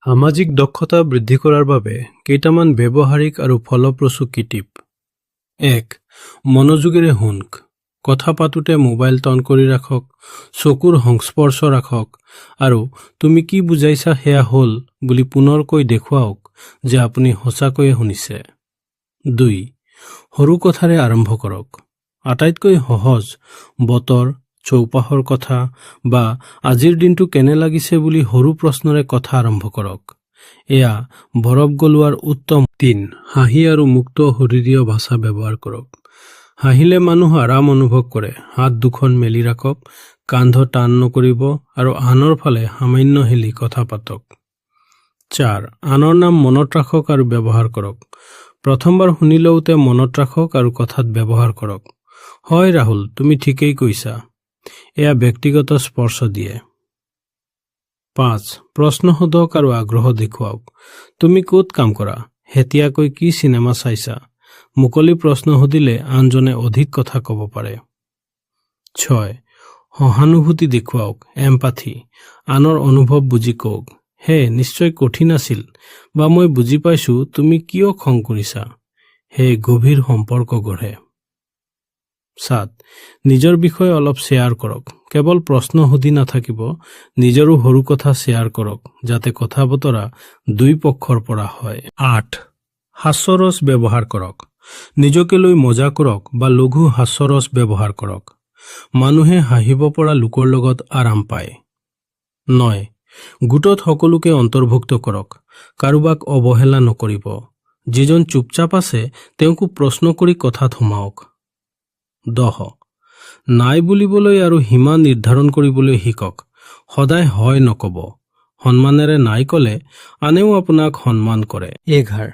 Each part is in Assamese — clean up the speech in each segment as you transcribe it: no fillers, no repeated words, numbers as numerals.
সামাজিক দক্ষতা বৃদ্ধি কৰাৰ বাবে কেইটামান ব্যৱহাৰিক আৰু ফলপ্ৰসূ টিপ। 1. মনোযোগেৰে শুনক। কথা পাতোতে মোবাইল টন কৰি ৰাখক, চকুৰ সংস্পৰ্শ ৰাখক আৰু তুমি কি বুজাইছা সেয়া হ'ল বুলি পুনৰকৈ দেখুৱাওক যে আপুনি সঁচাকৈয়ে শুনিছে। 2. সৰু কথাৰে আৰম্ভ কৰক। আটাইতকৈ সহজ বতৰ, চৌপাশৰ কথা বা আজিৰ দিনটো কেনে লাগিছে বুলি সৰু প্ৰশ্নৰে কথা আৰম্ভ কৰক। এয়া বৰফ গলোৱাৰ উত্তম। 3. হাঁহি আৰু মুক্ত শৰীৰীয় ভাষা ব্যৱহাৰ কৰক। হাঁহিলে মানুহ আৰাম অনুভৱ কৰে। হাত দুখন মেলি ৰাখক, কান্ধ টান নকৰিব আৰু আনৰ ফালে সামান্য হেলি কথা পাতক। 4. আনৰ নাম মনত ৰাখক আৰু ব্যৱহাৰ কৰক। প্ৰথমবাৰ শুনি লওঁতে মনত ৰাখক আৰু কথাত ব্যৱহাৰ কৰক। হয় ৰাহুল, তুমি ঠিকেই কৈছা। এয়া ব্যক্তিগত স্পৰ্শ দিয়ে। 5. প্ৰশ্ন সোধক আৰু আগ্ৰহ দেখুৱাওক। তুমি ক'ত কাম কৰা? শেহতীয়াকৈ কি চিনেমা চাইছা? মুকলি প্ৰশ্ন সুধিলে আনজনে অধিক কথা ক'ব পাৰে। 6. সহানুভূতি দেখুৱাওক, এম্পাথি। আনৰ অনুভৱ বুজি কওক। হে, নিশ্চয় কঠিন আছিল, বা মই বুজি পাইছো তুমি কিয় খং কৰিছা। হে গভীৰ সম্পৰ্ক গঢ়ে। 7. নিজৰ বিষয়ে অলপ শ্বেয়াৰ কৰক। কেৱল প্ৰশ্ন সুধি নাথাকিব, নিজৰো সৰু কথা শ্বেয়াৰ কৰক যাতে কথা বতৰা দুই পক্ষৰ পৰা হয়। 8. হাস্যৰস ব্যৱহাৰ কৰক। নিজকে লৈ মজা কৰক বা লঘু হাস্যৰস ব্যৱহাৰ কৰক। মানুহে হাঁহিব পৰা লোকৰ লগত আৰাম পায়। 9. গোটত সকলোকে অন্তৰ্ভুক্ত কৰক। কাৰোবাক অৱহেলা নকৰিব। যিজন চুপচাপ আছে তেওঁকো প্ৰশ্ন কৰি কথাত সোমাওক। 10. নাই বুলিবলৈ আৰু সীমা নিৰ্ধাৰণ কৰিবলৈ শিকক। সদায় হয় নকব। সন্মানেৰে নাই ক'লে আনেও আপোনাক সন্মান কৰে। 11.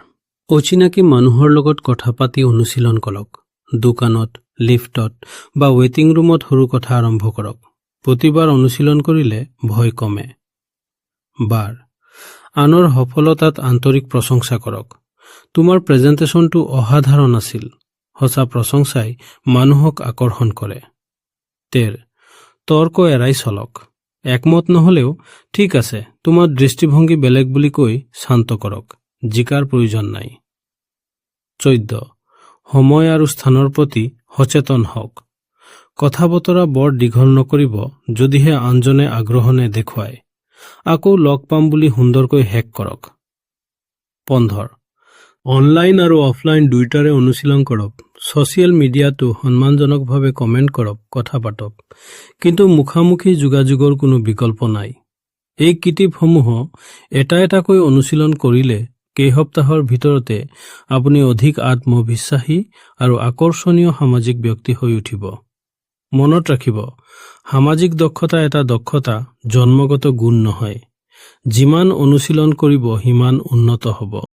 অচিনাকি মানুহৰ লগত কথা পাতি অনুশীলন কৰক। দোকানত, লিফ্টত বা ৱেটিং ৰুমত সৰু কথা আৰম্ভ কৰক। প্ৰতিবাৰ অনুশীলন কৰিলে ভয় কমে। 12. আনৰ সফলতাত আন্তৰিক প্ৰশংসা কৰক। তোমাৰ প্ৰেজেণ্টেশ্যনটো অসাধাৰণ আছিল। সঁচা প্ৰশংসাই মানুহক আকৰ্ষণ কৰে। 13. তৰ্ক এৰাই চলক। একমত নহলেও ঠিক আছে, তোমাৰ দৃষ্টিভংগী বেলেগ বুলি কৈ শান্ত কৰক। জিকাৰ প্ৰয়োজন নাই। 14. সময় আৰু স্থানৰ প্ৰতি সচেতন হওক। কথা বতৰা বৰ দীঘল নকৰিব যদিহে আনজনে আগ্ৰহ নেদেখুৱায়। আকৌ লগ পাম বুলি সুন্দৰকৈ শেষ কৰক। 15. অনলাইন আৰু অফলাইন দুয়োটাৰে অনুশীলন কৰক। ছচিয়েল মিডিয়াতো সন্মানজনকভাৱে কমেণ্ট কৰক, কথা পাতক। কিন্তু মুখামুখি যোগাযোগৰ কোনো বিকল্প নাই। এই টিপসমূহ এটা এটাকৈ অনুশীলন কৰিলে কেইসপ্তাহৰ ভিতৰতে আপুনি অধিক আত্মবিশ্বাসী আৰু আকৰ্ষণীয় সামাজিক ব্যক্তি হৈ উঠিব। মনত ৰাখিব, সামাজিক দক্ষতা এটা দক্ষতা, জন্মগত গুণ নহয়। যিমান অনুশীলন কৰিব সিমান উন্নত হ'ব।